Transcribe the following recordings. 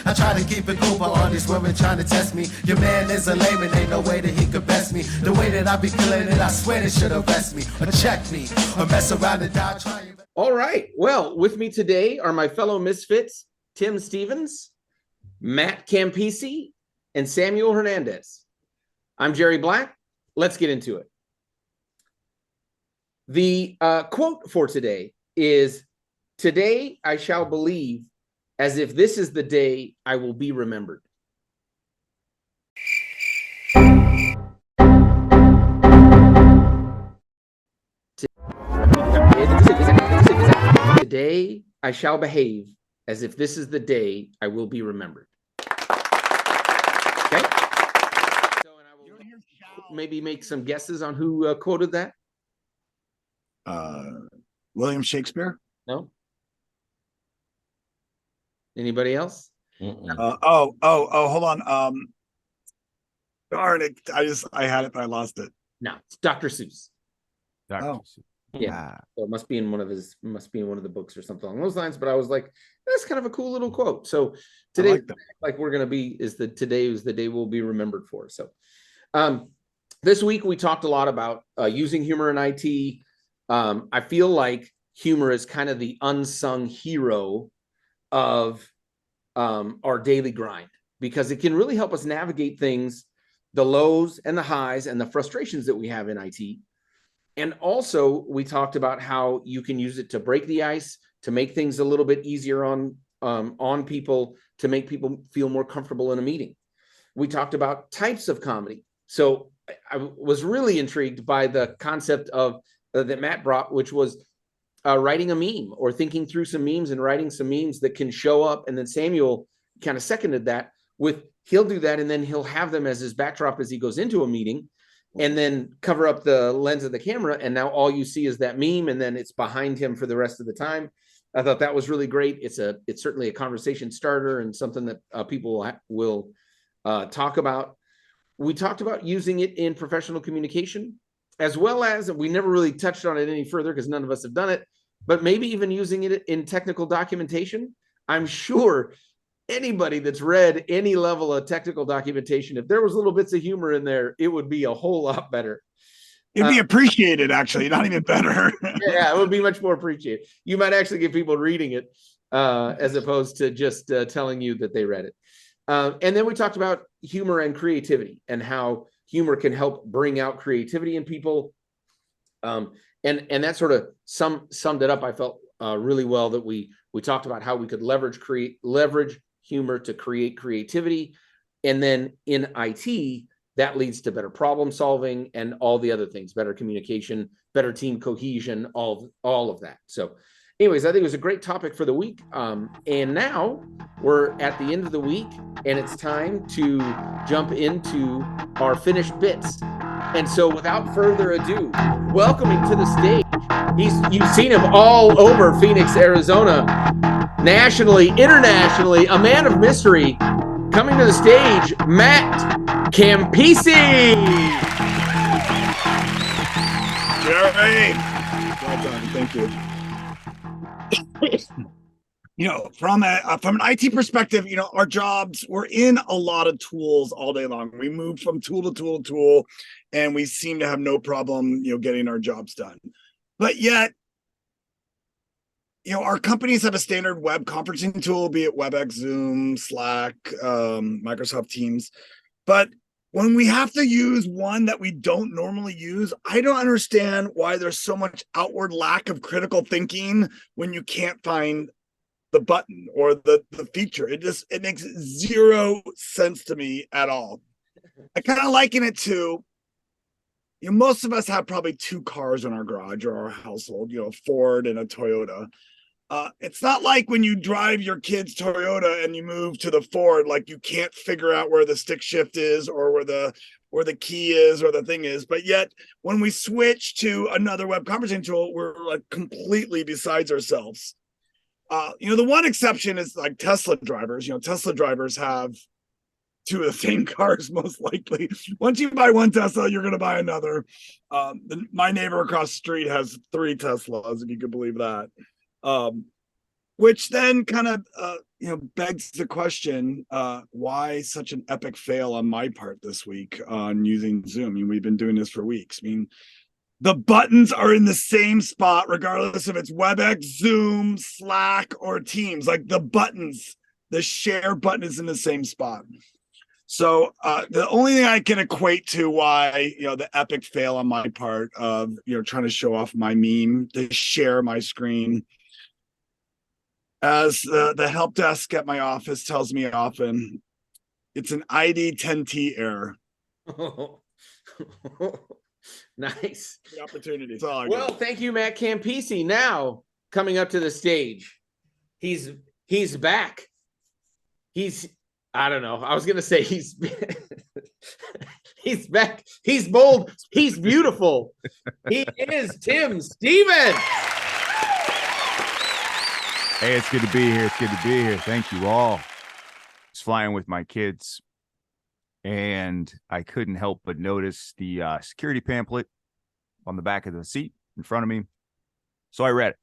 I try to keep it cool, but all these women trying to test me. Your man is a lame and ain't no way that he could best me. The way that I be killing it, I swear they should arrest me or check me or mess around and die trying. All right. Well, with me today are my fellow misfits, Tim Stevens, Matt Campisi, and Samuel Hernandez. I'm Jerry Black. Let's get into it. The quote for today is, "Today I shall believe as if this is the day I will be remembered." Today I shall behave as if this is the day I will be remembered. Okay. So, and I will maybe make some guesses on who quoted that. William Shakespeare. No. Anybody else? Hold on. Darn it! I had it, but I lost it. No, it's Dr. Seuss. Oh. Yeah, so it must be in one of the books or something along those lines. But I was like, that's kind of a cool little quote. So today, we're gonna be today is the day we'll be remembered for. So, this week we talked a lot about using humor in IT. I feel like humor is kind of the unsung hero of our daily grind, because it can really help us navigate things, the lows and the highs and the frustrations that we have in IT. And also, we talked about how you can use it to break the ice, to make things a little bit easier on people, to make people feel more comfortable in a meeting. We talked about types of comedy. So I was really intrigued by the concept of that Matt brought, which was writing a meme or thinking through some memes and writing some memes that can show up. And then Samuel kind of seconded that with, he'll do that and then he'll have them as his backdrop as he goes into a meeting, and then cover up the lens of the camera, and now all you see is that meme, and then it's behind him for the rest of the time. I thought that was really great. It's certainly a conversation starter and something that people will talk about. We talked about using it in professional communication, as well as, we never really touched on it any further because none of us have done it, but maybe even using it in technical documentation. I'm sure anybody that's read any level of technical documentation, if there was little bits of humor in there, it would be a whole lot better. It'd be appreciated, actually, not even better. Yeah, it would be much more appreciated. You might actually get people reading it as opposed to just telling you that they read it. And then we talked about humor and creativity and how humor can help bring out creativity in people. And that sort of summed it up. I felt really well that we talked about how we could leverage humor to create creativity, and then in IT that leads to better problem solving and all the other things, better communication, better team cohesion, all of that. So anyways, I think it was a great topic for the week, and now we're at the end of the week and it's time to jump into our finished bits. And so without further ado, welcoming to the stage, you've seen him all over Phoenix, Arizona, nationally, internationally, a man of mystery, coming to the stage, Matt Campisi. Jerry, well done, thank you. From an IT perspective, our jobs, we're in a lot of tools all day long. We move from tool to tool to tool, and we seem to have no problem, getting our jobs done. But yet, our companies have a standard web conferencing tool, be it WebEx, Zoom, Slack, Microsoft Teams. But when we have to use one that we don't normally use, I don't understand why there's so much outward lack of critical thinking when you can't find the button or the feature. It makes zero sense to me at all. I kind of liken it to, most of us have probably two cars in our garage or our household, a Ford and a Toyota. It's not like when you drive your kid's Toyota and you move to the Ford, like you can't figure out where the stick shift is or where the key is or the thing is. But yet when we switch to another web conferencing tool, we're like completely besides ourselves. The one exception is like Tesla drivers. Tesla drivers have two of the same cars, most likely. Once you buy one Tesla, you're going to buy another. My neighbor across the street has 3 Teslas, if you could believe that. which then kind of begs the question, why such an epic fail on my part this week on using Zoom? I mean, we've been doing this for weeks. I mean, the buttons are in the same spot regardless if it's WebEx, Zoom, Slack, or Teams. Like the buttons, the share button is in the same spot. So the only thing I can equate to why the epic fail on my part of trying to show off my meme to share my screen, as the help desk at my office tells me often, it's an ID 10T error. Nice. The opportunity. Well, thank you, Matt Campisi. Now coming up to the stage, he's back. I don't know. I was gonna say he's back. He's bold. He's beautiful. He is Tim Stevens. Hey, it's good to be here. It's good to be here. Thank you all. I was flying with my kids, and I couldn't help but notice the security pamphlet on the back of the seat in front of me. So I read it.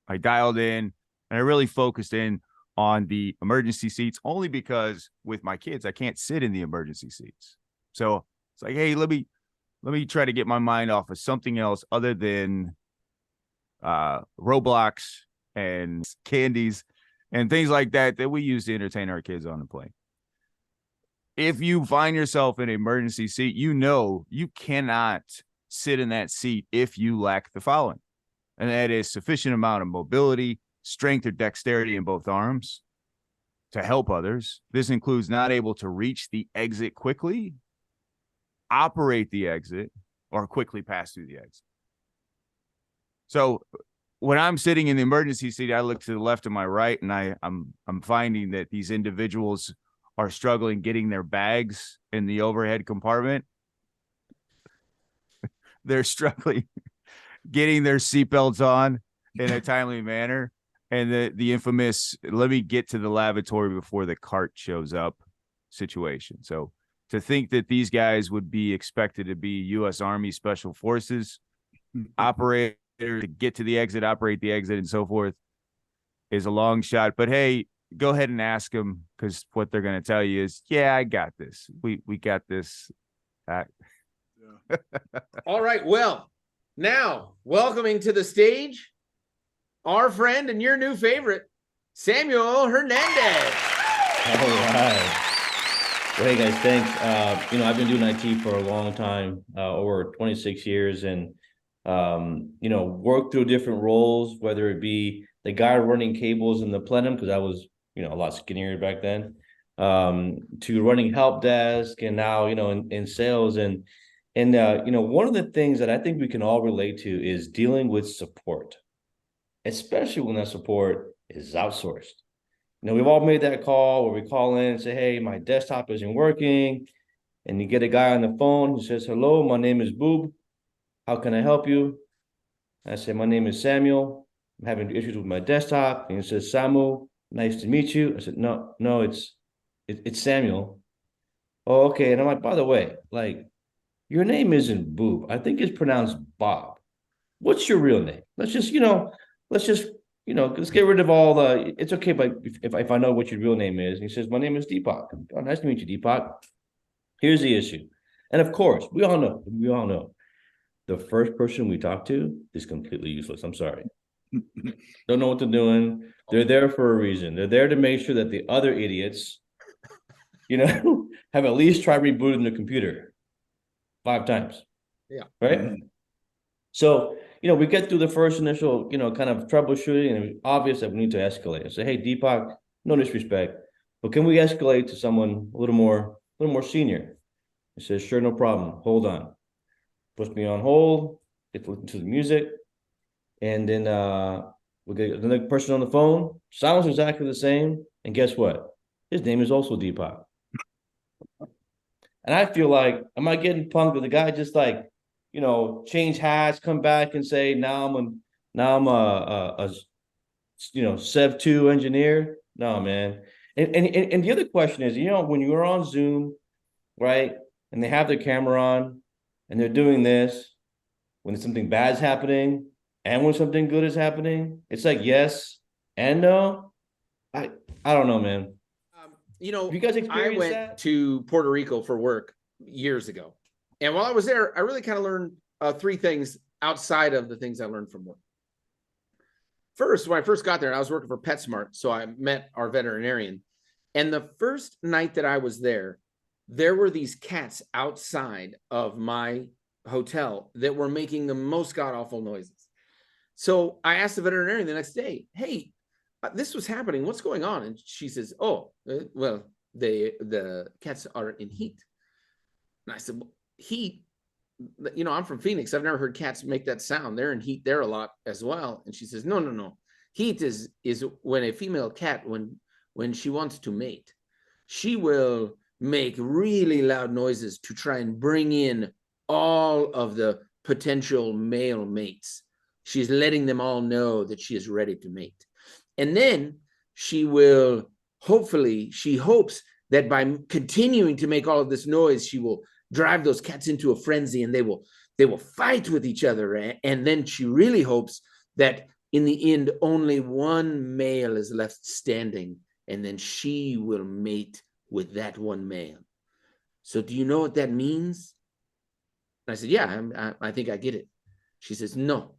I dialed in, and I really focused in on the emergency seats, only because with my kids, I can't sit in the emergency seats. So it's like, hey, let me try to get my mind off of something else other than Roblox and candies and things like that we use to entertain our kids on the plane. If you find yourself in an emergency seat, you cannot sit in that seat if you lack the following. And that is sufficient amount of mobility, strength or dexterity in both arms to help others. This includes not able to reach the exit quickly, operate the exit, or quickly pass through the exit. So when I'm sitting in the emergency seat, I look to the left and my right, and I'm finding that these individuals are struggling getting their bags in the overhead compartment. They're struggling getting their seatbelts on in a timely manner. And the infamous, let me get to the lavatory before the cart shows up situation. So to think that these guys would be expected to be U.S. Army Special Forces operator to get to the exit, operate the exit, and so forth is a long shot. But hey, go ahead and ask them, because what they're going to tell you is, yeah, I got this. We got this. All right. Well, now welcoming to the stage our friend and your new favorite, Samuel Hernandez. All right. Well, hey guys, thanks. I've been doing IT for a long time, over 26 years, and worked through different roles, whether it be the guy running cables in the plenum, because I was, a lot skinnier back then, to running help desk, and now, in sales. And one of the things that I think we can all relate to is dealing with support, especially when that support is outsourced. We've all made that call where we call in and say, hey, my desktop isn't working. And you get a guy on the phone who says, hello, my name is Boob. How can I help you? I say, my name is Samuel. I'm having issues with my desktop. And he says, Samu, nice to meet you. I said, no, it's Samuel. Oh, okay. And I'm like, by the way, your name isn't Boob. I think it's pronounced Bob. What's your real name? Let's get rid of all the, it's okay, but if I know what your real name is. And he says, my name is Deepak. Oh, nice to meet you, Deepak. Here's the issue. And of course, we all know, the first person we talk to is completely useless. I'm sorry. Don't know what they're doing. They're there for a reason. They're there to make sure that the other idiots, have at least tried rebooting the computer 5 times. Yeah. Right. Mm-hmm. So, we get through the first initial, kind of troubleshooting, and it's obvious that we need to escalate and say, hey, Deepak, no disrespect, but can we escalate to someone a little more senior? He says, sure, no problem. Hold on. Puts me on hold, get to listen to the music, and then we get another person on the phone. Sounds exactly the same, and guess what? His name is also Deepak. And I feel like, am I getting punked with the guy just change hats, come back and say, now I'm a Sev 2 engineer? No, man. And the other question is, when you're on Zoom, right, and they have their camera on and they're doing this, when something bad is happening and when something good is happening, it's like, yes, And I don't know, man. You know, Have you guys I experienced went that? to Puerto Rico for work years ago. And while I was there, I really kind of learned three things outside of the things I learned from work. First, when I first got there, I was working for PetSmart, so I met our veterinarian. And the first night that I was there were these cats outside of my hotel that were making the most god-awful noises. So I asked the veterinarian the next day, hey, this was happening. What's going on? And she says, oh, well, the cats are in heat. And I said, well, heat? You know, I'm from Phoenix. I've never heard cats make that sound. They're in heat there a lot as well. And she says, no, no, no. Heat is when a female cat, when she wants to mate, she will make really loud noises to try and bring in all of the potential male mates. She's letting them all know that she is ready to mate. And then she will, hopefully, she hopes that by continuing to make all of this noise, she will drive those cats into a frenzy and they will fight with each other. And then she really hopes that in the end, only one male is left standing, and then she will mate with that one male. So do you know what that means? And I said, yeah, I think I get it. She says, no,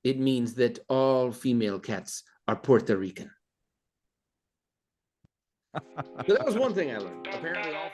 it means that all female cats are Puerto Rican. So that was one thing I learned. Apparently all